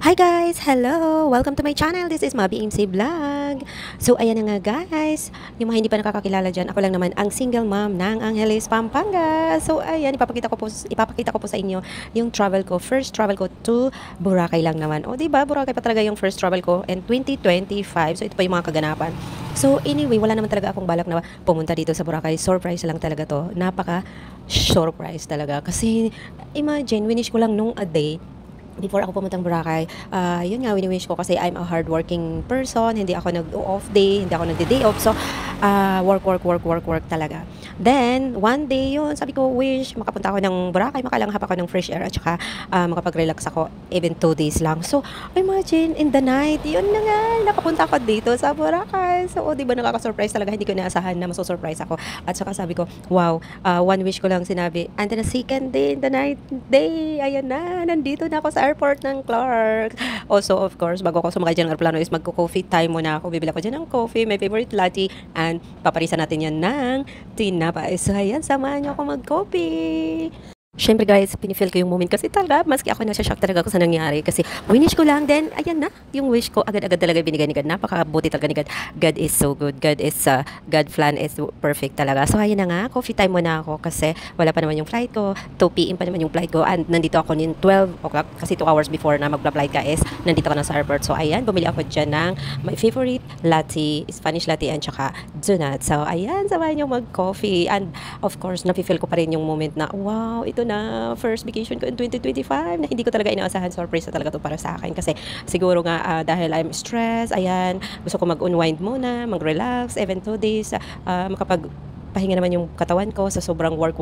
Hi guys! Hello! Welcome to my channel. This is Mabi MC Vlog. So ayan na nga guys, yung mga hindi pa nakakakilala dyan, ako lang naman ang single mom ng Angeles, Pampanga. So ayan, ipapakita ko po sa inyo yung travel ko. First travel ko to Boracay lang naman. O diba, Boracay pa talaga yung first travel ko in 2025. So ito pa yung mga kaganapan. So anyway, wala naman talaga akong balak na pumunta dito sa Boracay. Surprise lang talaga to. Napaka-surprise talaga. Kasi imagine, winish ko lang nung a day before ako pumuntang Boracay. Yun nga, wini-wish ko kasi I'm a hardworking person. Hindi ako nag-off day, hindi ako nagde-day off. So, work talaga. Then, one day yun, sabi ko, wish, makapunta ako ng Boracay, makalanghap ako ng fresh air, at saka makapag-relax ako, even 2 days lang. So, imagine, in the night, yun na nga, nakapunta ako dito sa Boracay. So, di ba nakaka-surprise talaga, hindi ko inaasahan na maso-surprise ako. At saka sabi ko, wow, one wish ko lang sinabi. And then, the second day, in the night day, ayan na, nandito na ako sa airport ng Clark. Also, of course, bago ako sumakay dyan ng aeroplano is magko-coffee time muna ako. Bibili ako dyan ng coffee, my favorite latte, and paparisan natin yan ng tinapay. So, ayan, samahan nyo ako mag-coffee. Siyempre guys, pinifeel ko yung moment kasi talaga, maski ako nasya-shock talaga ako sa nangyari kasi winish ko lang, then ayan na, yung wish ko agad-agad talaga binigay ni God. Napakabuti talaga ni God. God is so good. God plan is perfect talaga. So ayan na nga, coffee time muna ako kasi wala pa naman yung flight ko. 2 p.m. pa naman yung flight ko, and nandito ako nin 12 o'clock kasi 2 hours before na magpa-flight ka is nandito ka na sa airport. So ayan, bumili ako dyan ng my favorite latte, Spanish latte, and tsaka donut. So ayan, samahan nyo mag-coffee, and of course, napifeel ko pa rin yung moment na wow, ito na first vacation ko in 2025 na hindi ko talaga inaasahan. Surprise na talaga to para sa akin kasi siguro nga dahil I'm stressed, ayan, gusto ko mag-unwind muna, mag-relax, even 2 days, pahinga naman yung katawan ko sa sobrang work.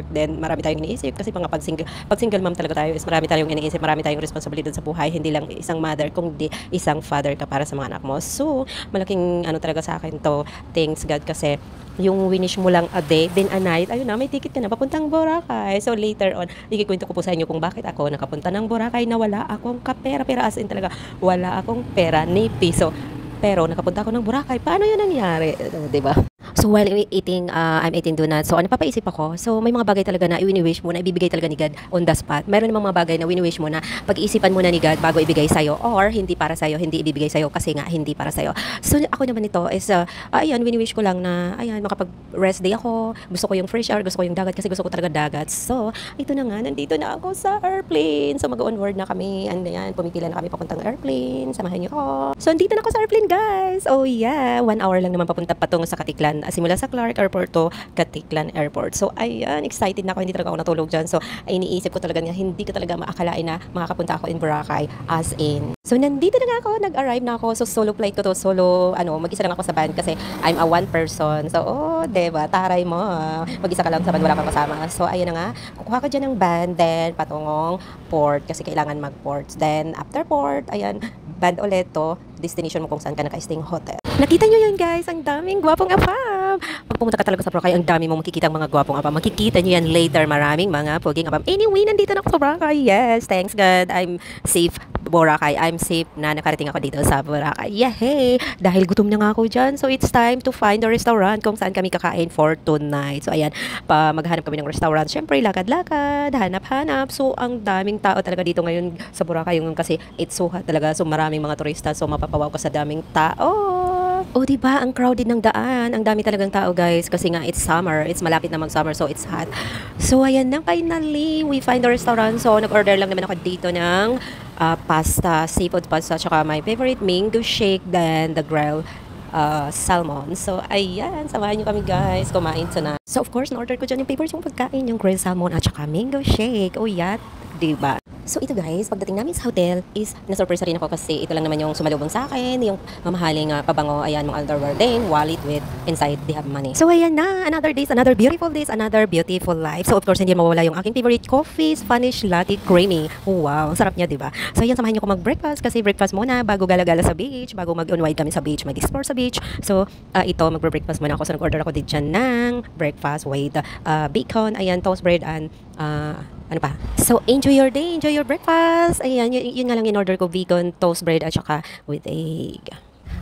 Then marami tayong iniisip kasi pag single mom talaga tayo is marami tayong iniisip, marami tayong responsibilidad sa buhay, hindi lang isang mother kundi isang father ka para sa mga anak mo. So malaking talaga sa akin to, thanks God, kasi yung winish mo lang a day, then a night, ayun na, may ticket ka na papuntang Boracay. So later on, ikikwento ko po sa inyo kung bakit ako nakapunta ng Boracay na wala akong kapera, as in talaga wala akong pera ni piso. Pero nakapunta ako ng Boracay. Paano yun nangyari? Diba? So while eating, I'm eating donuts, so napapaisip ako. So may mga bagay talaga na i-wish mo na ibibigay talaga ni God on the spot. Meron namang mga bagay na wini-wish mo na pag-iisipan mo na ni God bago ibigay sa'yo, or hindi para sa'yo, hindi ibibigay sa'yo kasi nga hindi para sa'yo. So ako naman ito is, ayan, wini-wish ko lang na, ayan, makapag-rest day ako. Gusto ko yung fresh air, gusto ko yung dagat kasi gusto ko talaga dagat. So ito na nga, nandito na ako sa airplane. So mag-onboard na kami, and ayan, pumipila na kami papuntang airplane. Samahan niyo ako. So nandito na ako sa airplane guys. Oh yeah, 1 hour lang naman papunta patungo sa Katiklan. Simula sa Clark Airport to Katiklan Airport. So ayan, excited na ako, hindi talaga ako natulog dyan. So ay iniisip ko talaga, hindi ko talaga maakalain na makakapunta ako in Boracay, as in. So nandito na nga ako, nag-arrive na ako. So solo flight ko to, mag-isa lang ako sa van kasi I'm a one person. So diba, taray mo, mag-isa ka lang sa van, wala kang kasama. So ayan na nga, kukuha ko dyan ng van, then patungong port kasi kailangan mag-port. Then after port, ayan, band ulit to destination mo kung saan ka naka-staying hotel. Nakita nyo yun guys, ang daming gwapong abam. Pag pumunta ka talaga sa Boracay, ang dami mong makikita mga gwapong abam. Makikita nyo yan later, maraming mga poging abam. Anyway, nandito na ako sa Boracay. Yes, thanks God, I'm safe. Boracay, I'm safe na nakarating ako dito sa Boracay. Yay! Dahil gutom na nga ako dyan. So it's time to find a restaurant kung saan kami kakain for tonight. So ayan, maghanap kami ng restaurant. Syempre, lakad-lakad, hanap-hanap. So ang daming tao talaga dito ngayon sa Boracay, yung kasi it's so hot talaga. So maraming mga turista. So mapapawaw ka sa daming tao. Oh, diba? Ang crowded ng daan. Ang dami talagang tao, guys. Kasi nga, it's summer. It's malapit na mag-summer, so it's hot. So, ayan na, finally, we find the restaurant. So, nag-order lang naman ako dito ng pasta, seafood pasta, tsaka my favorite mango shake, then the grilled salmon. So, ayan, samahan nyo kami, guys. Kumain na. So, of course, na-order ko dyan yung favorite yung pagkain, yung grilled salmon at tsaka mango shake. Oh, yeah, diba? So ito guys, pagdating namin sa hotel is na-surprise rin ako kasi ito lang naman yung sumalubong sa akin, yung mamahaling pabango, ayan, mga underwear din, wallet with inside they have money. So ayan na, another beautiful days, another beautiful life. So of course, hindi mawala yung aking favorite coffee, Spanish latte creamy. Oh, wow, sarap niya, diba? So ayan, samahan niyo ko mag-breakfast kasi breakfast muna bago gala-gala sa beach, bago mag-unwind kami sa beach, mag-explore sa beach. So ito, mag-breakfast muna ako. So nag-order ako dito ng breakfast with bacon, ayan, toast bread, and ano pa? So, enjoy your day, enjoy your breakfast. Ayan, yun nga lang in order ko, vegan, toast bread, at saka with egg.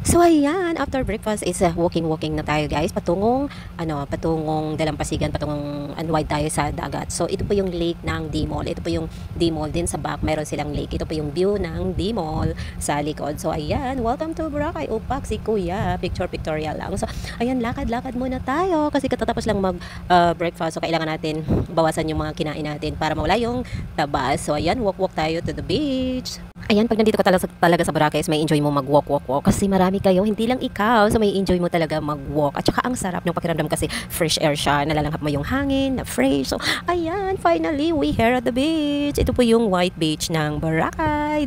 So ayan, after breakfast is walking na tayo guys, patungong Dalampasigan, patungong unwind tayo sa dagat. So ito po yung lake ng D-Mall. Ito po yung D-Mall din sa back, meron silang lake. Ito po yung view ng D-Mall sa likod. So ayan, welcome to Boracay. Upak si Kuya, pictorial lang. So ayan, lakad-lakad muna tayo kasi katatapos lang mag breakfast. So kailangan natin bawasan yung mga kinain natin para mawala yung taba. So ayan, walk tayo to the beach. Ayan, pag nandito ka talaga sa Boracay, may enjoy mo mag-walk kasi marami kayo, hindi lang ikaw, so may enjoy mo talaga mag-walk. At saka ang sarap ng pakiramdam kasi fresh air siya, nalalanghap mo yung hangin, na fresh. So, ayan, finally, we here at the beach. Ito po yung white beach ng Boracay,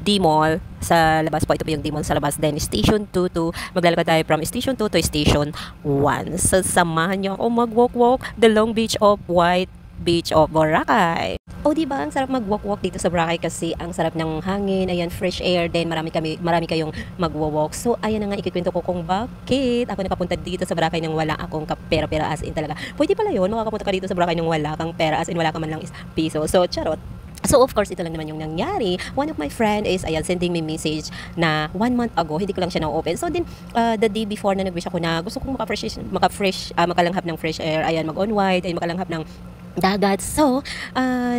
D-Mall sa labas po. Ito po yung D-Mall sa labas. Then, Station 2 to, maglalakad tayo from Station 2 to Station 1. So, samahan nyo ako mag-walk the long beach of White Beach of Boracay. O diba, ang sarap mag-walk dito sa Boracay kasi ang sarap ng hangin, ayan, fresh air, then marami kayong mag-walk. So, ayan na nga, ikikwento ko kung bakit ako napapunta dito sa Boracay nang wala akong kapera-pera as in talaga. Pwede pala yun, makakapunta ka dito sa Boracay nang wala kang pera as in wala ka man lang piso. So, charot. So, of course, ito lang naman yung nangyari. One of my friend is, ayan, sending me message na 1 month ago, hindi ko lang siya na-open. So, then, the day before na nag-wish ako na gusto kong makalanghap ng fresh air, ayan, mag-on-white, ay makalanghap ng dagat. So,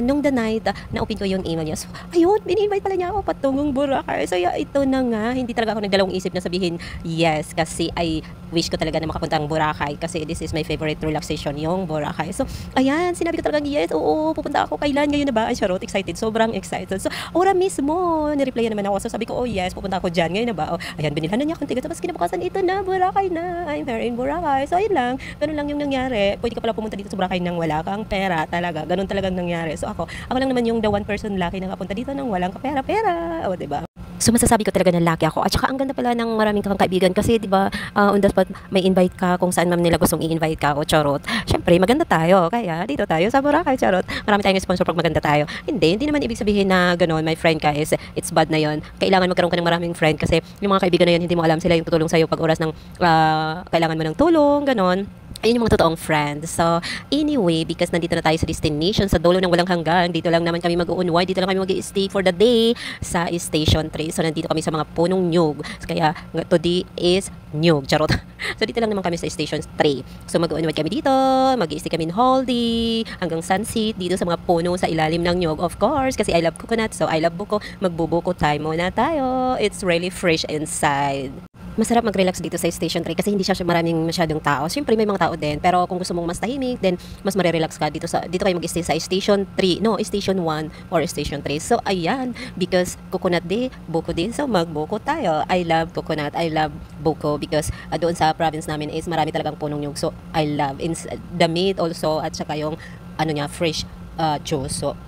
nung the night, na-open ko yung email niya. So, ayun, in-invite pala niya ako patungong Boracay. So, ito na nga. Hindi talaga ako nagdalawang isip na sabihin yes. Kasi I wish ko talaga na makapunta ang Boracay. Kasi this is my favorite relaxation, yung Boracay. So, ayan, sinabi ko talaga yes. Oo, pupunta ako. Kailan ngayon na ba? Ay, charot, excited. Sobrang excited. So, ora mismo, nireplyan naman ako. So, sabi ko, oh yes, pupunta ako dyan. Ngayon na ba? Oh, ayan, binilhan na niya akong ticket. Tapos kinabukasan, ito na, Boracay na. I'm here in Boracay. So, ayun lang. Ganun lang yung nangyari. Pwede ka pala pumunta dito sa Boracay nang wala kang pera talaga. Ganun talagang nangyari. So ako lang naman yung the one person lucky na nakapunta dito nang walang kapera-pera. O, diba? So masasabi ko talaga na lucky ako. At saka ang ganda pala ng maraming kang kaibigan kasi 'di ba, on the spot may invite ka kung saan man nila gustong i-invite ka o charot. Syempre maganda tayo. Kaya dito tayo sa Boracay, charot. Marami tayong sponsor pag maganda tayo. Hindi naman ibig sabihin na ganoon, my friend ka is it's bad na 'yon. Kailangan magkaroon ka ng maraming friend kasi yung mga kaibigan na 'yon hindi mo alam sila yung tutulong sa iyo pag oras ng kailangan mo ng tulong, ganoon. Ayun yung mga totoong friends. So, anyway, because nandito na tayo sa destination, sa dulo ng walang hanggan, dito lang naman kami mag-uunway, dito lang kami mag-stay for the day sa Station 3. So, nandito kami sa mga punong nyug. Kaya, today is nyug. Charot. So, dito lang naman kami sa Station 3. So, mag-uunway kami dito, mag-stay kami in whole day, hanggang sunset, dito sa mga puno sa ilalim ng nyug. Of course, kasi I love coconut, so I love buko. Magbubuko time muna tayo. It's really fresh inside. Masarap mag-relax dito sa Station 3 kasi hindi siya maraming masyadong tao. Siyempre may mga tao din, pero kung gusto mong mas tahimik, then mas marerelax ka dito kayo mag-stay sa Station 3. No, Station 1 or Station 3. So ayan, because coconut day, buko din. So magbuko tayo. I love coconut, I love buko because doon sa province namin is marami talagang punong nyug. So I love the meat also at saka yung fresh juice. So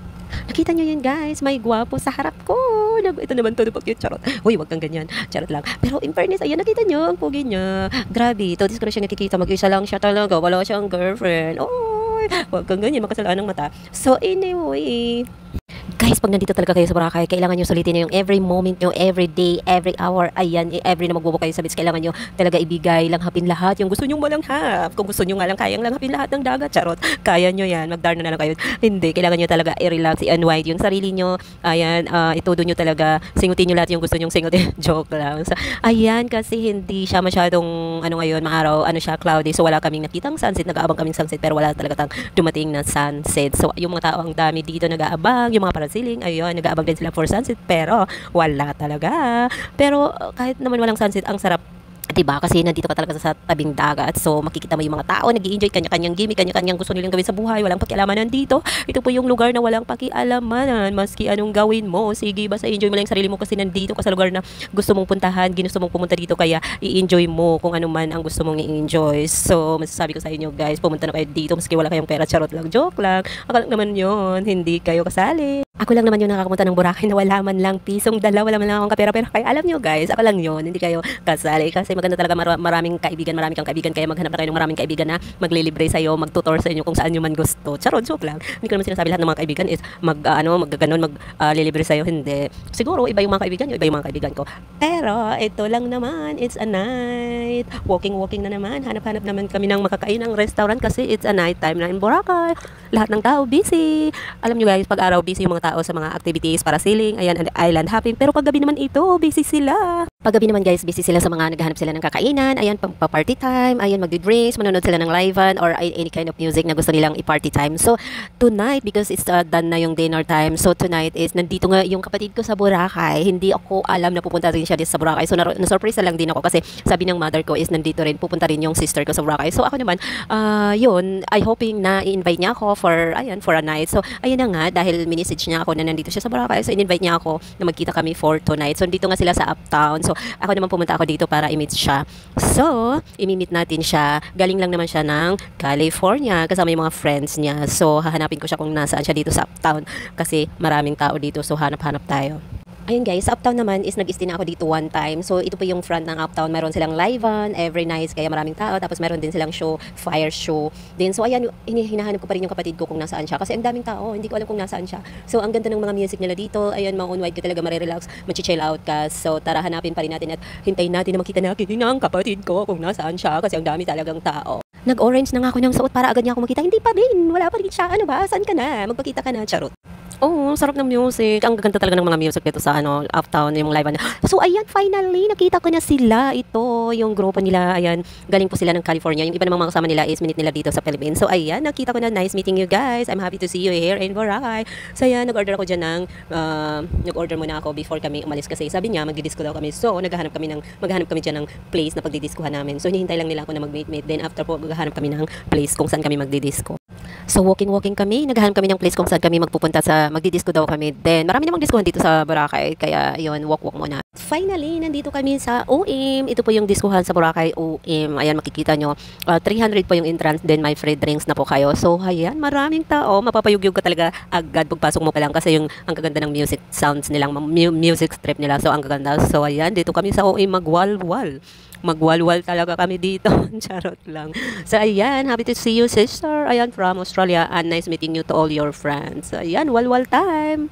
nakita nyo yun guys, may gwapo sa harap ko. Ito naman to, cute, charot. Uy, wag kang ganyan, charot lang. Pero in fairness, ayan, nakita nyo, ang pugi niya. Grabe, to, ko na siya nakikita, mag-isa lang siya talaga, wala siyang girlfriend. Uy, wag kang ganyan, makasalaan ng mata. So anyway, guys, pag nandito talaga kayo sa Boracay, kailangan nyo sulitin nyo yung every moment nyo, every day, every hour, ayan, every na magbubo kayo sa beach, kailangan nyo talaga ibigay, langhapin lahat, yung gusto nyo malanghap. Kung gusto nyo nga lang kayang langhapin lahat ng dagat, charot, kaya nyo yan, magdarna na lang kayo. Hindi, kailangan nyo talaga i-relax, i-unwind yung sarili nyo, ayan, itudo nyo talaga, singutin nyo lahat yung gusto nyong singutin, joke lang. So, ayan, kasi hindi siya masyadong, ngayon, maaraw, siya, cloudy, so wala kaming nakitang sunset, nag-aabang kaming sunset, pero wala talaga dumating na sunset. So, yung mga tao ang dami dito nag-aabang, yung mga parasiling, ayun, nag-aabang din sila for sunset, pero wala talaga. Pero kahit naman walang sunset, ang sarap. Diba? Kasi nandito ka talaga sa tabing dagat. So, makikita mo yung mga tao, nag-i-enjoy, kanya-kanyang gimmick, kanya-kanyang gusto nilang gawin sa buhay. Walang pakialamanan dito. Ito po yung lugar na walang pakialamanan. Maski anong gawin mo, sige, basta enjoy mo lang yung sarili mo kasi nandito ka sa lugar na gusto mong puntahan, ginusto mong pumunta dito, kaya i-enjoy mo kung ano man ang gusto mong i-enjoy. So, masasabi ko sa inyo guys, pumunta na kayo dito, maski wala kayong pera, charot lang, joke lang. Akala naman yun, hindi kayo kasali. Ako lang naman yung nakakapunta ng Boracay na wala man lang pisong dala, wala man lang akong kapera-pera. Kaya alam nyo guys, ako lang yun, hindi kayo kasali. Kasi maganda talaga, maraming kaibigan, marami kang kaibigan, kaya maghanap na kayo ng maraming kaibigan na maglilibre sa'yo, magtutor sa inyo kung saan nyo man gusto. Charot, joke lang. Hindi ko naman sinasabi lahat ng mga kaibigan is maglilibre sa'yo. Hindi. Siguro, iba yung mga kaibigan nyo, iba yung mga kaibigan ko. Pero, ito lang naman, it's a night. Walking na naman. Hanap-hanap naman kami ng makakain ng restaurant kasi it's a night time na in Boracay. Lahat ng tao busy. Alam nyo guys, pag araw busy yung mga tao sa mga activities para sailing, ayan, island hopping. Pero pag gabi naman ito, busy sila. Paggabi naman guys, busy sila sa mga naghahanap sila ng kakainan, ayan, pa-party time, ayan, magdi-drinks, manonood sila ng live-an or any kind of music na gusto nilang i-party time. So, tonight, because it's done na yung dinner time, so tonight is, nandito nga yung kapatid ko sa Boracay. Hindi ako alam na pupunta rin siya dito sa Boracay. So, na-surprise na lang din ako kasi sabi ng mother ko is nandito rin, pupunta rin yung sister ko sa Boracay. So, ako naman, yun, I hoping na i-invite niya ako for, ayan, for a night. So, ayan na nga, dahil minisage niya ako na nandito siya sa Boracay, so in-invite niya ako na magkita kami for tonight. So, dito nga sila sa Uptown. So, ako naman pumunta ako dito para i-meet siya. So, imi-meet natin siya. Galing lang naman siya ng California kasama yung mga friends niya. So, hahanapin ko siya kung nasaan siya dito sa Uptown kasi maraming tao dito. So, hanap-hanap tayo. Ayun guys, sa Uptown naman is nag-stay na ako dito one time. So, ito po yung front ng Uptown. Meron silang live-an every night, kaya maraming tao. Tapos meron din silang show, fire show. Then, so ayan, hinahanap ko pa rin yung kapatid ko kung nasaan siya. Kasi ang daming tao, hindi ko alam kung nasaan siya. So, ang ganda ng mga music nila dito. Ayun, ma-unwind ka talaga, marirelax, machi-chill out ka. So, tara, hanapin pa rin natin at hintayin natin na makita natin ng kapatid ko kung nasaan siya. Kasi ang dami talagang tao. Nag-orange na nga ako ng suot para agad niya ako makita. Hindi pa rin, wala pa rin siya. Ano ba? Saan ka na? Magpakita ka na, charot. Oh, sarap ng music. Ang gaganda talaga ng mga music dito sa Uptown, yung live. So, ayan, finally, nakita ko na sila. Ito, yung grupo nila, ayan, galing po sila ng California. Yung iba namang mga kasama nila is minute nila dito sa Philippines. So, ayan, nakita ko na. Nice meeting you guys. I'm happy to see you here in Boracay. So, ayan, nag-order ako dyan ng, nag-order muna ako before kami umalis kasi sabi niya, magdidisco daw kami. So, maghahanap kami dyan ng place na pagdidiscohan namin. So, hinihintay lang nila ako na mag-meet. Then, after po, maghahanap kami ng place kung saan kami magdidisco. So, walking kami. Naghahanap kami ng place kung saan kami magpupunta sa magdidisco daw kami. Then, marami namang diskuhan dito sa Boracay. Kaya, yun, walk muna. Finally, nandito kami sa OM. Ito po yung diskuhan sa Boracay OM. Ayan, makikita nyo. 300 po yung entrance. Then, may free drinks na po kayo. So, ayan, maraming tao. Mapapayugyug ka talaga agad pagpasok mo pa lang. Kasi yung ang gaganda ng music sounds nilang, music strip nila. So, ang gaganda. So, ayan, dito kami sa OM magwalwal. Magwalwal talaga kami dito. Charot lang. So, ayan. Happy to see you, sister. Ayan, from Australia. And nice meeting you to all your friends. So, ayan, walwal time.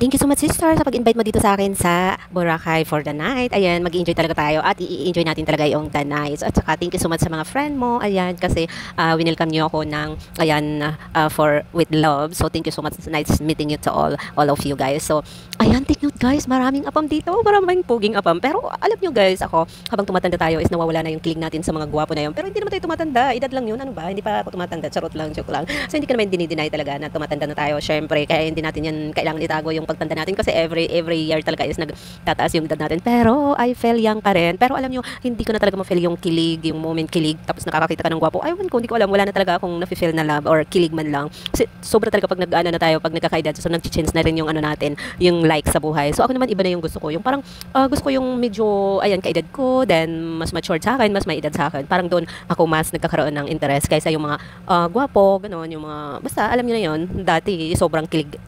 Thank you so much, sister, sa pag-invite mo dito sa akin sa Boracay for the night. Ayan, mag-enjoy talaga tayo at i-enjoy natin talaga yung the night. At saka, thank you so much sa mga friend mo. Ayan, kasi winelcome niyo ako ng, ayan, for with love. So, thank you so much. Nice meeting you to all of you guys. So, ayan, take note guys, maraming apam dito. Maraming puging apam. Pero, alam nyo guys, ako, habang tumatanda tayo is nawawala na yung kilig natin sa mga gwapo na yun. Pero hindi naman tayo tumatanda. Edad lang yun. Ano ba? Hindi pa ako tumatanda. Charot lang, joke lang. So, hindi ka naman dinideny talaga na tumatanda na tayo. Syempre, kaya hindi natin yan kailangan itago yung pagtanda natin kasi every year talaga is nagtataas yung edad natin. Pero I feel young pa rin. Pero alam nyo, hindi ko na talaga ma-feel yung kilig, yung moment kilig, tapos nakakakita ka ng gwapo. Aywan ko, hindi ko alam, wala na talaga akong na-feel na love or kilig man lang. Kasi sobra talaga pag nag-ano na tayo, pag nagkakaedad, so nag-change na rin yung ano natin, yung like sa buhay. So ako naman iba na yung gusto ko. Yung parang gusto ko yung medyo, ayan, kaedad ko, then mas matured sa akin, mas may edad sa akin. Parang doon ako mas nagkakaroon ng interest kaysa yung mga gwapo, gano'n, yung mga, basta alam niyo na yun, dati sobrang kilig.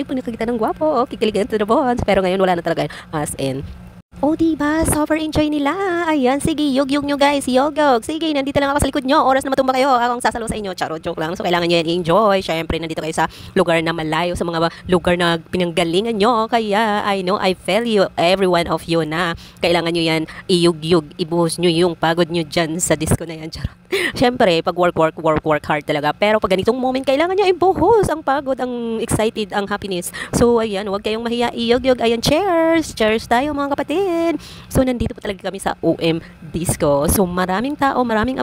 Pag nakakita ng gwapo, kikiligan to the bones. Pero ngayon wala na talaga as in. Oh, diba? Super enjoy nila. Ayan, sige, yog nyo guys. Yog. Sige, nandito lang ako sa likod nyo. Oras na matumba kayo. Akong sasalo sa inyo. Charo, joke lang. So, kailangan nyo yan i-enjoy. Siyempre, nandito kayo sa lugar na malayo, sa mga lugar na pinanggalingan nyo. Kaya, I know, I feel you, every one of you na kailangan nyo yan i-yug. Ibuhos nyo yung pagod nyo dyan sa disco na yan. Charo. Siyempre, pag work hard talaga. Pero pag ganitong moment, kailangan nyo ibuhos ang pagod, ang excited, ang happiness. So, ayan, huwag kayong mahiya. I-yug. Ayan, cheers. Cheers tayo mga kapatid. So, nandito pa talaga kami sa OM Disco. So, maraming tao, maraming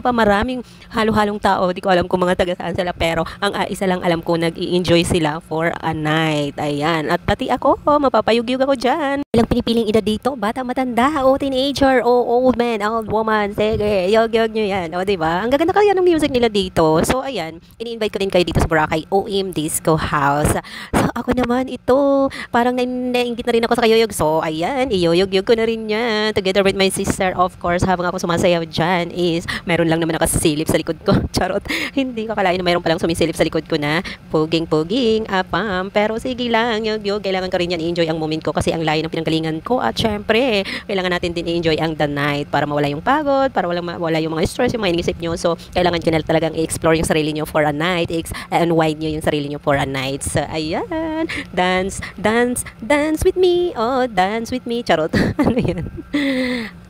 halo-halong tao. Di ko alam kung mga taga saan sila. Pero, ang isa lang alam ko, nag-i-enjoy sila for a night. Ayan. At pati ako, mapapayugyug ako dyan. Ilang pinipiling edad dito? Bata, matanda, o teenager, o old man, old woman. Sige, yog nyo yan. O, diba? Ang gaganda kaya ng music nila dito. So, ayan. Ini-invite ko din kayo dito sa Boracay OM Disco House. So, ako naman ito, parang nainggit na rin ako sa kayoyog. So, ayan, iyoyog ko na rin yan. Together with my sister, of course, habang ako sumasayaw dyan is, meron lang naman nakasilip sa likod ko. Charot. Hindi ko kalain na meron palang sumisilip sa likod ko na puging, apam. Pero sige lang, yog. Kailangan ko rin yan i-enjoy ang moment ko kasi ang layo ng pinanggalingan ko. At syempre, kailangan natin din i-enjoy ang the night para mawala yung pagod, para wala yung mga stress, yung mga inisip nyo. So, kailangan nyo na talagang i-explore yung sarili nyo for a night, unwind nyo yung sarili nyo for a night. So, ayan. Dance with me. Oh, dance with me. Charot. Ano yan?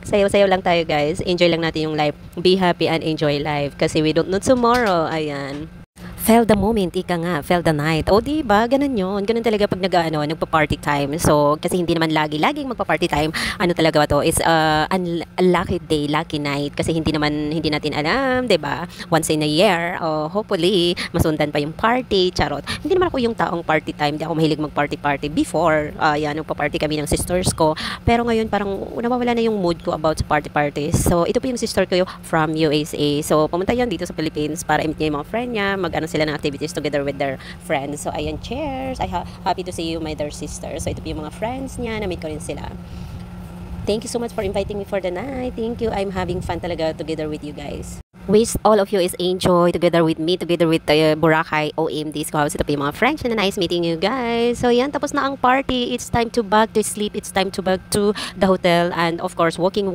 Sayaw-sayaw lang tayo guys. Enjoy lang natin yung life. Be happy and enjoy life. Kasi we don't know tomorrow. Ayan. Feel the moment, ika nga, feel the night. O, di ba? Ganun yun. Ganun talaga pag nagpa-party time. So, kasi hindi naman laging magpa-party time. Ano talaga ba to? Is a lucky day, lucky night. Kasi hindi natin alam, di ba? Once in a year, hopefully, masundan pa yung party, charot. Hindi naman ako yung taong party time. Hindi ako mahilig mag-party-party before. Yan, nagpa-party kami ng sisters ko. Pero ngayon, parang nawawala na yung mood ko about sa party-party. So, ito po yung sister ko from USA. So, pumunta yan dito sa Philippines para i-meet niya yung mga friend niya, mag-ano sila ng activities together with their friends. So, ayan, cheers! Happy to see you, my dear sister. So, ito po yung mga friends niya, na-meet ko rin sila. Thank you so much for inviting me for the night. Thank you. I'm having fun talaga together with you guys. Wish all of you is enjoy together with me, together with Boracay OMD Scouts. Ito po yung mga friends na nice meeting you guys. So yan, tapos na ang party. It's time to back to sleep. It's time to back to the hotel. And of course, walking.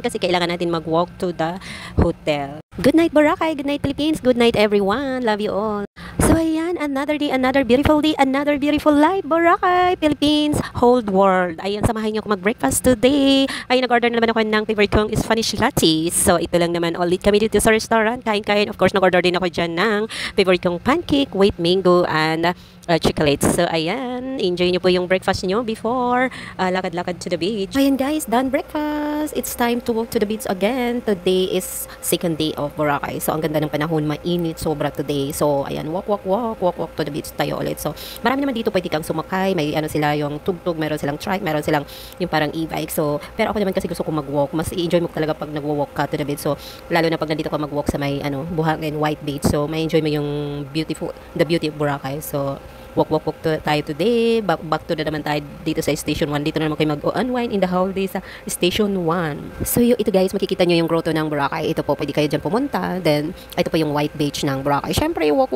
Kasi kailangan natin mag-walk to the hotel. Good night Boracay, good night Philippines, good night everyone. Love you all. So ayan, another day, another beautiful day, another beautiful life. Boracay, Philippines, whole world. Ayan, samahan niyo ako mag-breakfast today. Ayun, nag-order na naman ako ng favorite kong Spanish latte. So ito lang naman, ulit kami dito sa restaurant. Kain-kain. Of course, nag-order din ako dyan ng favorite kong pancake, white mango, and chocolate. So ayan, enjoy niyo po yung breakfast niyo before lakad-lakad to the beach. Ayan guys, done breakfast. It's time to walk to the beach again. Today is second day of Boracay. So ang ganda ng panahon, mainit sobra today. So ayan, walk to the beach tayo ulit. So marami naman dito pwede kang sumakay. May ano sila yung tugtog, meron silang trike, meron silang yung parang e-bike. So pero ako naman kasi gusto ko mag-walk. Mas i-enjoy mo talaga pag nagwo-walk ka to the beach. So lalo na pag nandito ka mag-walk sa may Buhangin White Beach. So may enjoy mo yung the beauty of Boracay. So walk tayo today. Back to na naman tayo dito sa Station 1. Dito na naman kayo mag-unwind in the holiday sa Station 1. So ito guys, makikita nyo yung grotto ng Boracay. Ito po, pwede kayo dyan pumunta. Then, ito po yung White Beach ng Boracay. Syempre, walk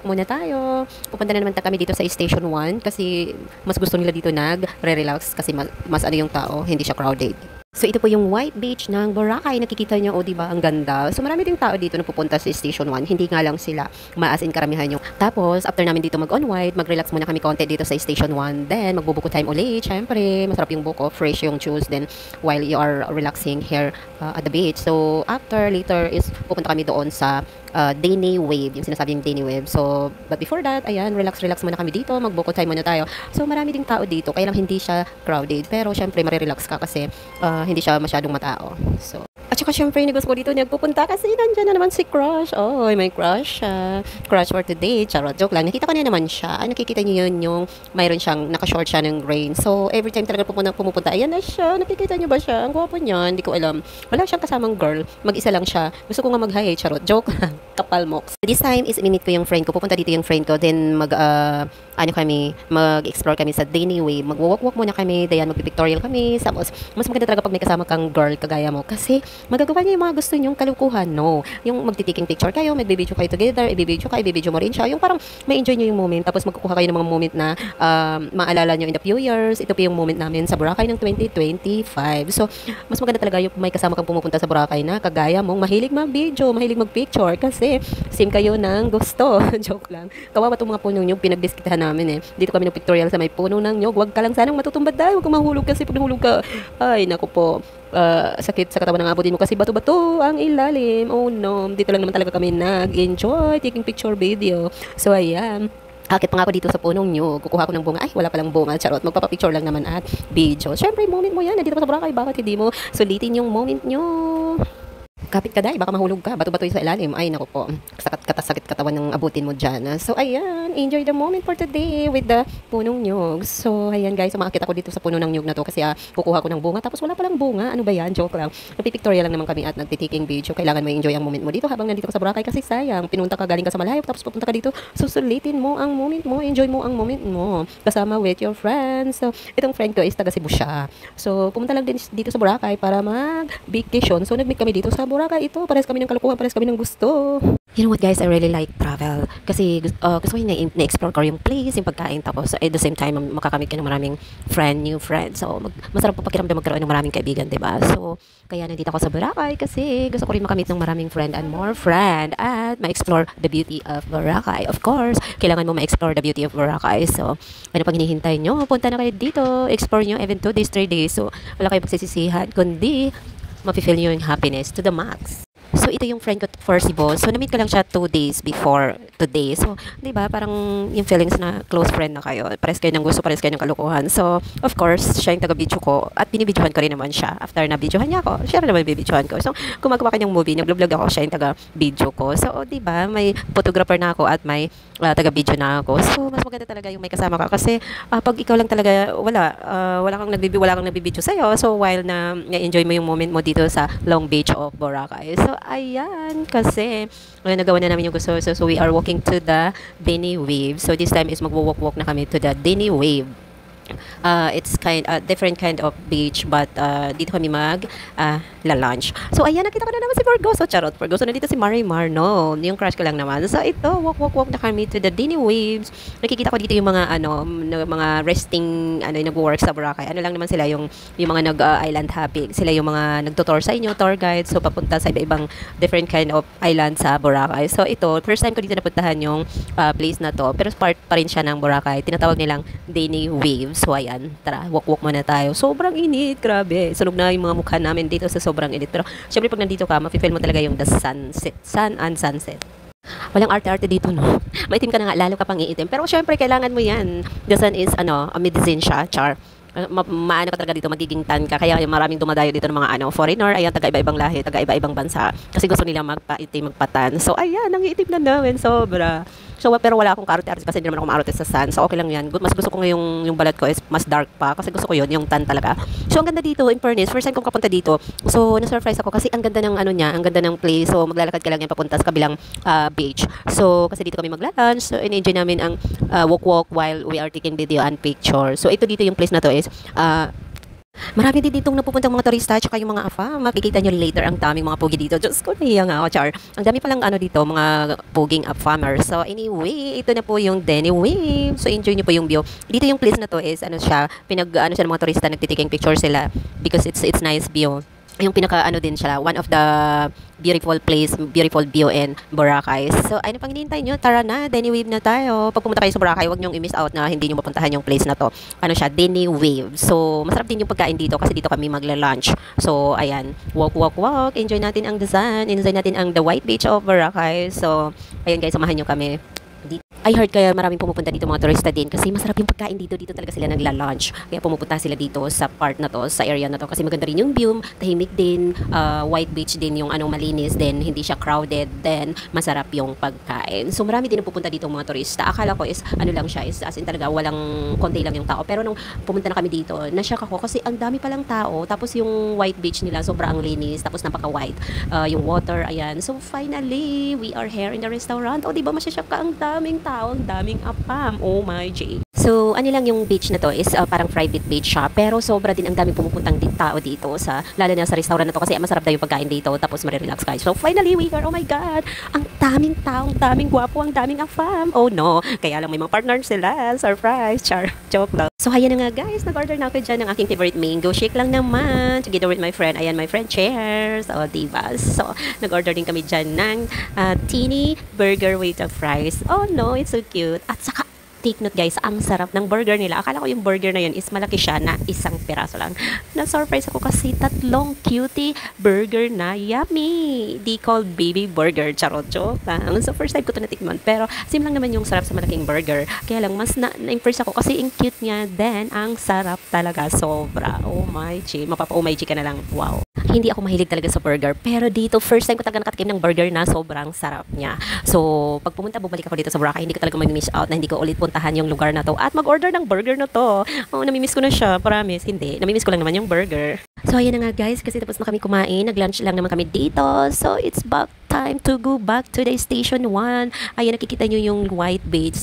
muna tayo. Pupunta na naman kami dito sa Station 1 kasi mas gusto nila dito nag-relax kasi mas ano yung tao, hindi siya crowded. So ito po yung White Beach ng Boracay. Nakikita nyo, diba, ang ganda. So marami ding tao dito na pupunta sa Station 1. Hindi nga lang sila maasin karamihan yung. Tapos, after namin dito mag-unwind, mag-relax muna kami konti dito sa Station 1. Then, magbubuko time ulit. Syempre, masarap yung buko, fresh yung juice. Then, while you are relaxing here at the beach. So, later is pupunta kami doon sa Dene Wave, yung sinasabing Dene Wave. So, but before that, ayan, relax muna kami dito, magbuko time muna tayo. So, marami ding tao dito, kaya lang hindi siya crowded. Pero, syempre, marirelax ka kasi hindi siya masyadong matao. So, at saka syempre, gusto ko dito nagpupunta kasi nandyan na naman si Crush. Oh, may crush siya. Crush for today. Charot, joke lang. Nakita ko na naman siya. Nakikita niyo yun yung mayroon siyang nakashort siya ng rain. So, every time talaga pumupunta, ayan na siya. Nakikita niyo ba siya? Ang gwapo niya. Hindi ko alam. Wala siyang kasamang girl. Mag-isa lang siya. Gusto ko nga mag-hi. Charot, joke lang. Kapal moks. This time is minute ko yung friend ko. Pupunta dito yung friend ko. Then, mag-explore kami sa Dene Wave. Mag-walk muna kami. Dayan, mag-pictorial kami. Tapos, mas maganda talaga pag may kasama kang girl kagaya mo. Kasi, magagawa niya yung mga gusto niyong kalukuhan, no? Yung magtitaking picture kayo, magbibideo kayo together, ibibideo mo rin siya. Yung parang may enjoy niyo yung moment, tapos magkukuha kayo ng mga moment na maalala niyo in the few years. Ito po yung moment namin sa Boracay ng 2025. So, mas maganda talaga yung may kasama kang pumupunta sa Boracay na kagaya mong mahilig mag-video, mahilig mag-picture, kasi same kayo ng gusto. Joke lang. Kawawa itong mga puno nyog, pinagdiskitahan namin eh. Dito kami ng pictorial sa may puno ng nyog. Huwag ka lang sanang matutumbad dahil, huwag kang mahulog kasi pag nahulog ka, ay, naku po. Sakit sa katawan ng abutin mo kasi bato-bato ang ilalim. Oh no, dito lang naman talaga kami nag-enjoy taking picture video. So ayan, akit pa nga ako dito sa punong nyo, kukuha ko ng bunga. Ay, wala palang bunga, charot. Magpapapicture lang naman at video. Syempre, moment mo yan. Nandito ka sa Boracay, bakit hindi mo sulitin yung moment nyo? Kapit ka dahil, baka mahulog ka. Bato-bato yung sa ilalim. Ay, naku po. Sakit katawan ng abutin mo dyan. So, ayan. Enjoy the moment for today with the punong nyug. So, ayan guys. Umakit ako dito sa puno ng nyug na to kasi kukuha ko ng bunga. Tapos wala palang bunga. Ano ba yan? Joke lang. Nagpipictorial lang naman kami at nagtitaking video. Kailangan mo enjoy ang moment mo dito habang nandito ka sa Boracay kasi sayang. Pinunta ka galing ka sa malayo tapos pupunta ka dito. Susulitin mo ang moment mo. Enjoy mo ang moment mo. Kasama with your friends. So, itong friend ko is taga Cebu siya. So, pumunta lang din dito sa Boracay para mag-vacation. So, nag-meet kami dito sa Boracay. Ito, pares kami ng kalukuhan, pares kami ng gusto. You know what guys, I really like travel. Kasi gusto ko yung na-explore ko yung place, yung pagkain. Tapos at the same time, makakamit ka ng maraming new friends. So masarap po pakiramdam magkaroon ng maraming kaibigan, diba? So kaya nandito ako sa Boracay kasi gusto ko rin makamit ng maraming friend and more friend. At ma-explore the beauty of Boracay. Of course, kailangan mo ma-explore the beauty of Boracay. So ano pang hinihintay nyo? Punta na kayo dito, explore nyo even 2 days, 3 days. So wala kayong pagsisisihan, kundi mafe-feel nyo yung happiness to the max. So, ito yung friend ko for Cebu. So, na-meet ko lang siya 2 days before today. So, di ba, parang yung feelings na close friend na kayo. Pares kayo ng gusto, pares kayo ng kalukuhan. So, of course, siya yung taga-video ko. At binibidyohan ko rin naman siya. After na videohan niya ako, siya rin naman binibidyohan ko. So, gumagawa ka ng movie, nag-vlog ako, siya yung taga-video ko. So, di ba, may photographer na ako at may taga-video na ako. So, mas maganda talaga yung may kasama ka. Kasi, pag ikaw lang talaga, wala kang nagbibidyo sa'yo. So, while na-enjoy mo yung moment mo dito sa Long Beach of Boracay. So, ayan, kasi nagawa na namin yung gusto. So we are walking to the Dini Wave. So this time is magwo-walk na kami to the Dini Wave. It's different kind of beach, but dito kami la-lunch. So ayan, nakita ko na naman si Forgoso. Charot, Forgoso na dito si Marimar. No, yung crush ko lang naman. So ito, walk na kami to the Dini Waves. Nakikita ko dito yung mga mga resting nagwo-work sa Boracay. Ano lang naman sila yung mga nag-island hopping. Sila yung mga nagtutor sa inyo, tour guide. So papunta sa iba-ibang different kind of island sa Boracay. So ito, first time ko dito napuntahan yung place na to. Pero part pa rin siya ng Boracay. Tinatawag nilang Dini Waves. So ayan, tara, walk muna tayo. Sobrang init, grabe. Sunog na yung mga mukha namin dito sa sobrang init. Pero syempre pag nandito ka, mafe-feel mo talaga yung the sun and sunset. Walang arte-arte dito, no? Maitim ka na nga, lalo ka pang iitim. Pero syempre, kailangan mo yan. The sun is, a medicine siya, char. Maano ka talaga dito, magiging tan ka. Kaya maraming dumadayo dito ng mga foreigner, ayan, taga-iba-ibang lahi, taga-iba-ibang bansa. Kasi gusto nila magpaitim, magpatan. So, ayan, nangiitim na namin, sobra. So, pero wala akong kaarte-arte kasi hindi naman ako maarte sa sun. So, okay lang yan. Mas gusto ko yung balat ko is mas dark pa kasi gusto ko yun, yung tan talaga. So, ang ganda dito, in fairness, first time kong kapunta dito. So, na-surprise ako kasi ang ganda ng ang ganda ng place. So, maglalakad ka lang yan papunta sa kabilang beach. So, kasi dito kami magla-lunch. So, in-enjoy namin ang walk while we are taking video and picture. So, ito dito yung place na to is marami din ditong napupuntang mga turista at yung mga AFA. Makikita nyo later ang daming mga pogi dito. Diyos ko, nahiya nga ako, char. Ang dami palang dito, mga poging AFAmers. So anyway, ito na po yung Dini Wave. So enjoy nyo po yung view. Dito yung place na to is, siya ng mga turista, nagtitaking picture sila because it's nice view. Yung pinaka din siya, one of the beautiful view in Boracay. So, ano pang hinihintay nyo? Tara na, Dini Wave na tayo. Pag pumunta kayo sa Boracay, huwag nyong i-miss out na hindi nyo mapuntahan yung place na to. Siya, Dini Wave. So, masarap din yung pagkain dito kasi dito kami magla-lunch. So, ayan, walk. Enjoy natin ang design. Enjoy natin ang the white beach of Boracay. So, ayan guys, samahan nyo kami. I heard kaya maraming pumupunta dito mga turista din kasi masarap yung pagkain dito talaga sila nagla-lunch. Kaya pumupunta sila dito sa part na to, sa area na to kasi maganda rin yung view, tahimik din, white beach din yung malinis din, hindi siya crowded, then masarap yung pagkain. So marami din pupunta dito mga turista. Akala ko is lang siya, is as in talaga walang konti lang yung tao. Pero nung pumunta na kami dito, na-shock ako kasi ang dami palang tao. Tapos yung white beach nila sobrang linis, tapos napaka-white yung water, ayan. So finally, we are here in the restaurant. O di ba masya-shock ka, ang daming tao, ang daming AFAM. Oh my J. So, lang yung beach na to is parang private beach siya. Pero sobra din ang daming pumupuntang tao dito lalo na sa restaurant na to kasi masarap daw yung pagkain dito tapos marirelax kayo. So, finally, we are, oh my God, ang daming tao, ang daming gwapo, ang daming AFAM. Oh no, kaya lang may mga partner sila. Surprise, char, joke lang. So, ayan na nga guys, nag-order na ako dyan ng aking favorite mango shake lang naman. Together with my friend, ayan my friend, cheers. O, diba? So, nag-order din kami dyan ng teeny burger with fries. Oh no, it's so cute. At saka, take note guys, ang sarap ng burger nila. Akala ko yung burger na yun is malaki siya na isang piraso lang. Na-surprise ako kasi 3 cutie burger na yummy. Di called baby burger. Charot, joke lang. So first time ko ito natikman. Pero sim lang naman yung sarap sa malaking burger. Kaya lang mas na-impress ako kasi yung cute niya. Then ang sarap talaga. Sobra. Oh my G. Mapapa-oh my G ka na lang. Wow. Hindi ako mahilig talaga sa burger. Pero dito, first time ko talaga nakatikim ng burger na sobrang sarap niya. So, pag pumunta, bumalik ako dito sa Boracay, hindi ko talaga mag-miss out na hindi ko ulit puntahan yung lugar na to at mag-order ng burger na to. Oh, namimiss ko na siya. Promise. Hindi. Namimiss ko lang naman yung burger. So, ayan na nga guys, kasi tapos na kami kumain. Nag-lunch lang naman kami dito. So, it's about time to go back to the station 1. Ayan, nakikita nyo yung white beach.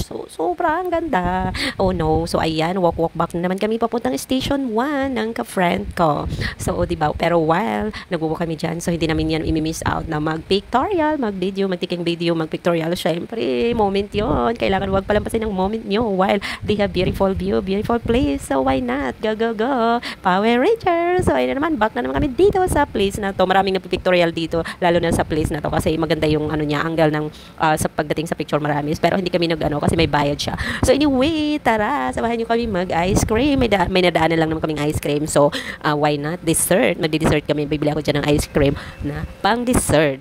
So, sobrang ganda. Oh no. So, ayan, walk back na naman kami papuntang station 1 ng ka-friend ko. So, diba? Pero while nagwo-walk kami dyan, so hindi namin yan i-miss out na mag-pictorial, mag-video, mag-taking video, mag-pictorial. Syempre, moment yon. Kailangan wag palampasin ng moment nyo while they have beautiful view, beautiful place. So, why not? Go. Power Rangers! picture. So ayun na naman, back na naman kami dito sa place na to. Maraming nagpipictorial dito, lalo na sa place na to kasi maganda yung ano niya, angle ng sa pagdating sa picture marami. Pero hindi kami nag-ano kasi may bayad siya. So anyway, tara, samahan niyo kami mag-ice cream. May nadaanan lang naman kaming ice cream. So why not dessert? Magdi-dessert kami. Bibili ako dyan ng ice cream na pang dessert.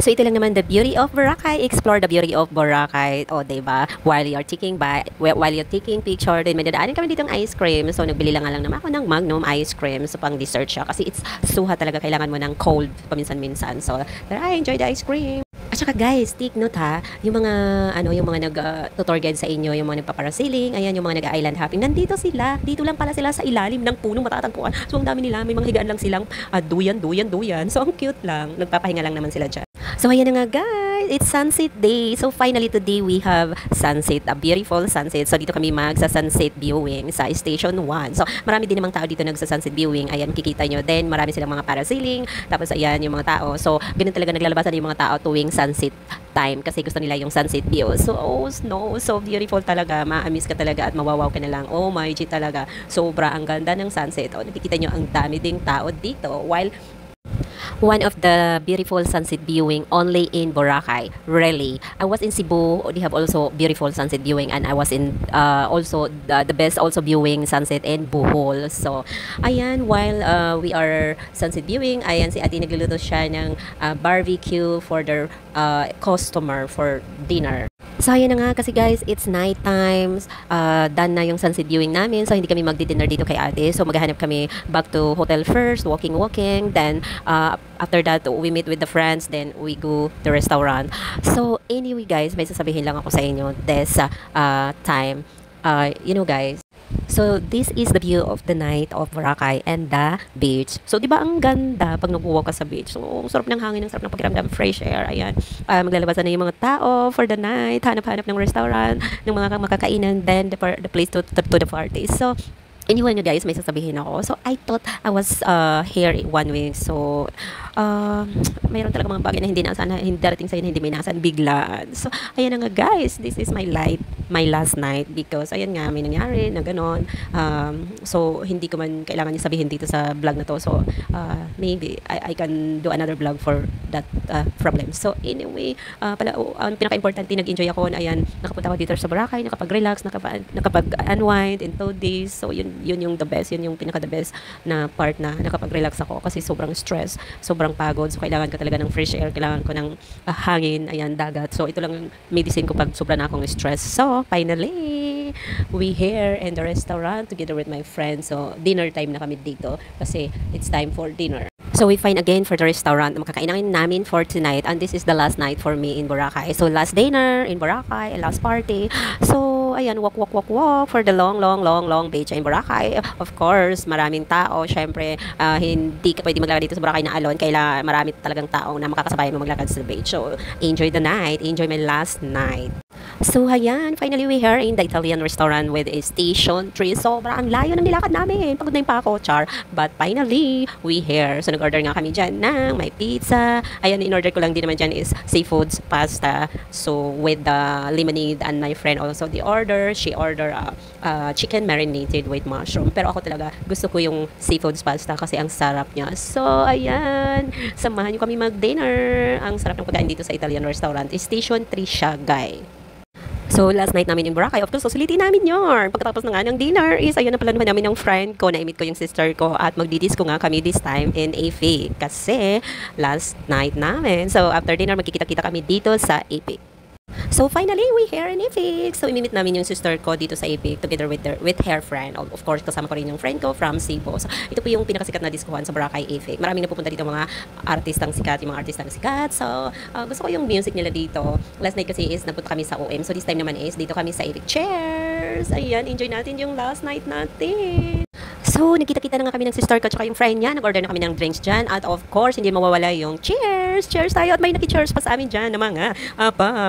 So ito lang naman the beauty of Boracay. Explore the beauty of Boracay. O, diba? While you're taking picture, then may dadaanin kami dito ng ice cream. So nagbili lang naman ako ng Magnum ice cream. So pang dessert siya. Kasi it's suha talaga. Kailangan mo ng cold paminsan-minsan. So tara, enjoy the ice cream. At saka guys, take note ha, yung mga nag-tutor guide sa inyo, yung mga nagpaparasailing, ayan, yung mga nag-island hopping, nandito sila. Dito lang pala sila sa ilalim ng punong matatagpuan. So ang dami nila, may mga higaan lang silang duyan. So ang cute lang. Nagpapahinga lang naman sila dyan. So ayan na nga guys, it's sunset day. So finally today we have sunset, a beautiful sunset. So dito kami magsa-sunset viewing sa Station 1. So marami din namang tao dito nagsa-sunset viewing. Ayan, kikita nyo. Then marami silang mga parasailing. Tapos ayan yung mga tao. So ganun talaga naglalabasan yung mga tao tuwing sunset time kasi gusto nila yung sunset view. So so beautiful talaga. Ma-miss ka talaga at mawawaw ka na lang. Oh my G talaga. Sobra ang ganda ng sunset. O nakikita nyo ang dami ding tao dito. While one of the beautiful sunset viewing only in Boracay. Really, I was in Cebu. They have also beautiful sunset viewing, and I was in also the best also viewing sunset in Bohol. So, ayan, while we are sunset viewing, ayan si Ate nagluluto siya ng barbecue for their customer for dinner. So, ayan na nga kasi guys, it's night times. Done na yung sunset viewing namin. So, hindi kami magdi-dinner dito kay ate. So, maghahanap kami back to hotel first, walking. Then, after that, we meet with the friends. Then, we go to restaurant. So, anyway guys, may sasabihin lang ako sa inyo this time. You know guys, so this is the view of the night of Boracay and the beach. So, di ba ang ganda pag nag-walk ka sa beach? So, ang sarap ng hangin, ang sarap ng pakiramdam, fresh air. Ayan. Maglalabasan na yung mga tao for the night, hanap-hanap ng restaurant, ng mga makakainan, then the place to the party. So, anyway nga guys, may sasabihin ako. So, I thought I was here in 1 week. So, mayroon talaga mga bagay na hindi naasahan, hindi darating sa'yo na hindi may naasahan, biglaan. So, ayan na nga guys, this is my last night because, ayan nga, may nangyari na gano'n. So, hindi ko man kailangan yung sabihin dito sa vlog na to. So, maybe I can do another vlog for that problem. So, anyway, ang pinaka-importante, nag-enjoy ako. Ayan, nakapunta ako dito sa Boracay, nakapag-relax, nakapag-unwind in 2 days. So, yun yung the best, yun yung pinaka-the best na part na nakapag-relax ako kasi sobrang stress, sobrang pagod. So, kailangan ko talaga ng fresh air, kailangan ko ng hangin, ayan, dagat. So, ito lang yung medicine ko pag sobra na akong stress. So, finally, we here in the restaurant together with my friends. So, dinner time na kami dito kasi it's time for dinner. So, we find again for the restaurant na makakainin namin for tonight. And this is the last night for me in Boracay. So, last dinner in Boracay and last party. So, ayan, walk for the long beach in Boracay. Of course, maraming tao. Syempre, hindi ka pwede maglakad dito sa Boracay na alone. Kailangan marami talagang tao na makakasabay mo maglakad sa beach. So, enjoy the night. Enjoy my last night. So, ayan, finally we here in the Italian restaurant with a Station 3. Sobrang layo ng nilakad namin. Pagod na yung pa ako, char. But finally, we here. So, nag-order nga kami dyan ng may pizza. Ayan, in-order ko lang din naman dyan is seafoods, pasta. So, with the lemonade and my friend also she ordered chicken marinated with mushroom. Pero ako talaga, gusto ko yung seafoods pasta kasi ang sarap niya. So, ayan, samahan nyo kami mag-dinner. Ang sarap ng pagkain dito sa Italian restaurant. Station 3 siya, guys. So, last night namin in Boracay, of course, susulitin namin yun. Pagkatapos na nga ng dinner is, ayun, naplanuhan namin ng friend ko, na-meet ko yung sister ko, at magdidisco nga kami this time in AFIC. Kasi, last night namin. So, after dinner, magkikita-kita kami dito sa AFIC. So, finally, we here in AFIC. So, imimit namin yung sister ko dito sa AFIC together with her friend. Of course, kasama ko rin yung friend ko from Cebu. So, ito po yung pinakasikat na diskuhan sa Boracay AFIC. Maraming napupunta dito mga artistang sikat. So, gusto ko yung music nila dito. Last night kasi is nagpunta kami sa OM. So, this time naman is dito kami sa AFIC. Cheers! Ayan, enjoy natin yung last night natin. So, nagkita-kita na nga kami ng sister ko at yung friend niya. Nag-order na kami ng drinks dyan. At of course, hindi mawawala yung cheers! Cheers tayo! At may naki-cheers pa sa amin dyan na mga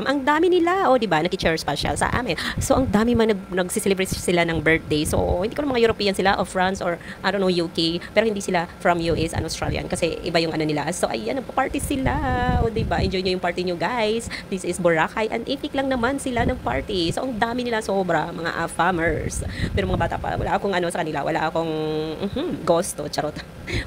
ang dami nila. O, diba? Naki-cheers pa siya sa amin. So, ang dami man nag-celebrate sila ng birthday. So, hindi ko mga European sila o France or, I don't know, UK. Pero hindi sila from US and Australian kasi iba yung ano nila. So, ayan, nagpa-party sila. O, diba? Enjoy nyo yung party nyo, guys. This is Boracay and AFIC lang naman sila ng party. So, ang dami nila sobra. Mga farmers. Pero mga bata pa, wala akong ano sa kanila. Wala akong gusto, charot.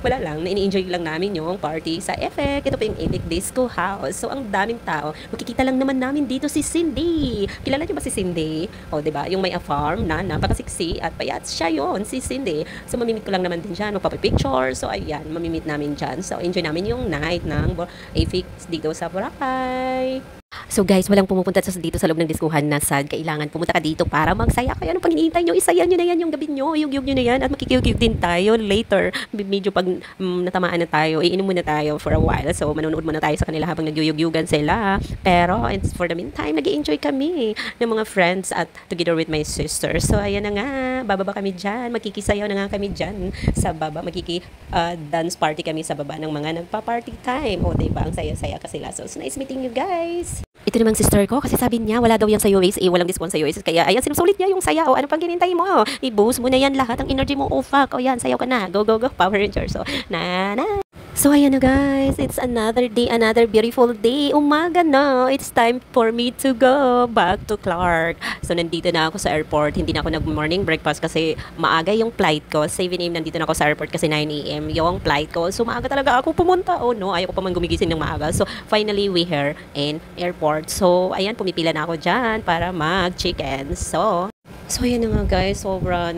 Wala lang, na-enjoy lang namin yung party sa Effect. Ito po yung Epic Disco House. So, ang daming tao. Makikita lang naman namin dito si Cindy. Kilala niyo ba si Cindy? O, diba? Yung may farm na napakasiksi at payat siya yon si Cindy. So, mamimit ko lang naman din dyan. Magpapipicture. So, ayan, mamimit namin dyan. So, enjoy namin yung night ng Epic dito sa Boracay. So guys, walang pumupunta dito sa loob ng diskuhan na sad. Kailangan pumunta ka dito para magsaya. Kaya anong pang hinihintay nyo? Isayan nyo na yan yung gabi nyo. Yung nyo na yan. At makikiyog din tayo later. Medyo pag natamaan na tayo, iinom muna tayo for a while. So manonood muna tayo sa kanila habang nagyuyug-yugan sila. Pero for the meantime, nag-i-enjoy kami ng mga friends at together with my sister. So ayan na nga. Bababa kami dyan. Magkikisayaw na nga kami dyan sa baba. Dance party kami sa baba ng mga nagpa-party time. O diba? Ang saya-saya kasi sila. So it's nice meeting you guys. Ito namang sister ko kasi sabi niya wala daw yan sa US, walang discount sa US. Kaya ayan, sinusulit niya yung saya. O ano pang hinintay mo? I-boost mo na yan lahat ang energy mo. Oh fuck, o yan, sayaw ka na. Go, go, go, Power Rangers. So, So, ayan na guys. It's another day, another beautiful day. Umaga na. It's time for me to go back to Clark. So, nandito na ako sa airport. Hindi na ako nag-morning breakfast kasi maaga yung flight ko. 7 a.m. nandito na ako sa airport kasi 9 a.m. yung flight ko. So, maaga talaga ako pumunta. Oh no, ayaw ko pa man gumigising ng maaga. So, finally, we here in airport. So, ayan, pumipila na ako dyan para mag-chicken. So, ayan na nga guys,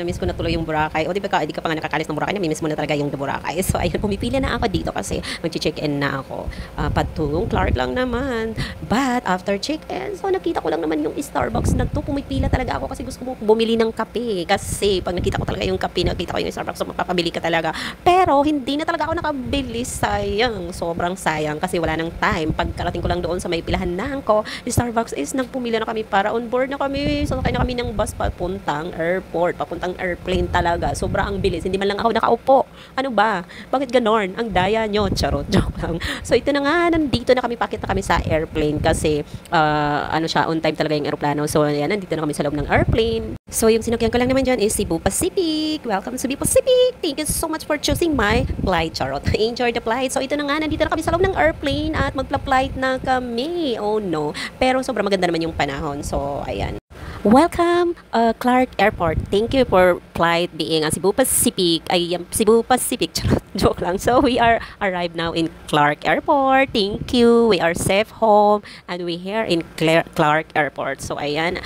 na-miss ko na tuloy yung Boracay. O di ba di ka pa nga nakakalis ng Boracay, na-miss mo na talaga yung Boracay. So, ayun, pumipila na ako dito kasi mag-check-in na ako. Patungong Clark lang naman. But, after check-in, so nakita ko lang naman yung Starbucks na to. Pumipila talaga ako kasi gusto ko bumili ng kape. Kasi, pag nakita ko talaga yung kape, nakita ko yung Starbucks, so mapapabili ka talaga. Pero, hindi na talaga ako nakabili. Sayang. Sobrang sayang kasi wala nang time. Pagkarating ko lang doon sa may pilahan na ko, Starbucks is nagpumila na kami para on board na kami. So, sakay na kami ng bus papuntang airport, papuntang airplane talaga. Sobrang bilis. Hindi man lang ako nakaupo. Ano ba? Bakit ganon? Ang daya nyo. Charot. Joke lang. So, ito na nga. Nandito na kami. Pakita kami sa airplane kasi on time talaga yung aeroplano. So, ayan. Nandito na kami sa loob ng airplane. So, yung sinakyan ko lang naman dyan is Cebu Pacific. Welcome to Cebu Pacific. Thank you so much for choosing my flight. Charot. Enjoy the flight. So, ito na nga. Nandito na kami sa loob ng airplane at magpla-flight na kami. Oh, no. Pero, sobrang maganda naman yung panahon. So, ayan. Welcome, Clark Airport. Thank you for flight being Cebu Pacific. Cebu Pacific. Joke lang. So, we are arrived now in Clark Airport. Thank you. We are safe home. And we here in Clark Airport. So, ayan.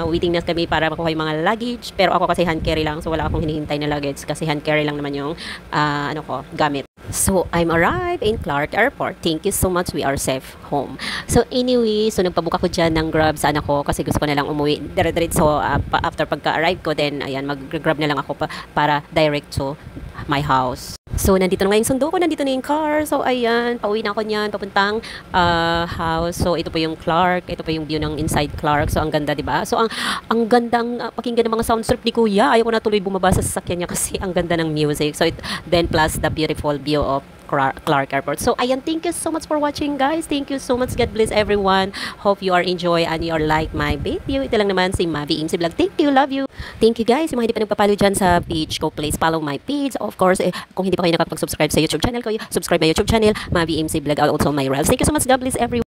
Waiting na kami para makuha yung mga luggage. Pero ako kasi hand carry lang. So, wala akong hinihintay na luggage. Kasi hand carry lang naman yung gamit. So, I'm arrived in Clark Airport. Thank you so much. We are safe home. So, anyway, nagpabook ako dyan ng Grab sa anak ko kasi gusto ko na lang umuwi. So, after pagka-arrive ko, then, ayan, mag-grab na lang ako para direct to my house. So, nandito na nga yung sundo ko, nandito na yung car. So, ayan, pauwi na ako niyan, papuntang house. So, ito po yung Clark. Ito po yung view ng inside Clark. So, ang ganda, diba? So, ang gandang pakinggan ng mga sound trip ni Kuya. Ayaw ko na tuloy bumaba sa sasakyan niya kasi ang ganda ng music. So, then plus the beautiful view of Clark Airport. So, ayan, thank you so much for watching, guys. Thank you so much. God bless everyone. Hope you are enjoy and you are like my video. Ito lang naman si Mavi MC Vlog. Thank you. Love you. Thank you, guys. Yung mga hindi pa nagpapalo dyan sa page ko, please follow my page. Of course, kung hindi pa kayo nakapag-subscribe sa YouTube channel ko, subscribe my YouTube channel, Mavi MC Vlog, also my Reels. Thank you so much. God bless everyone.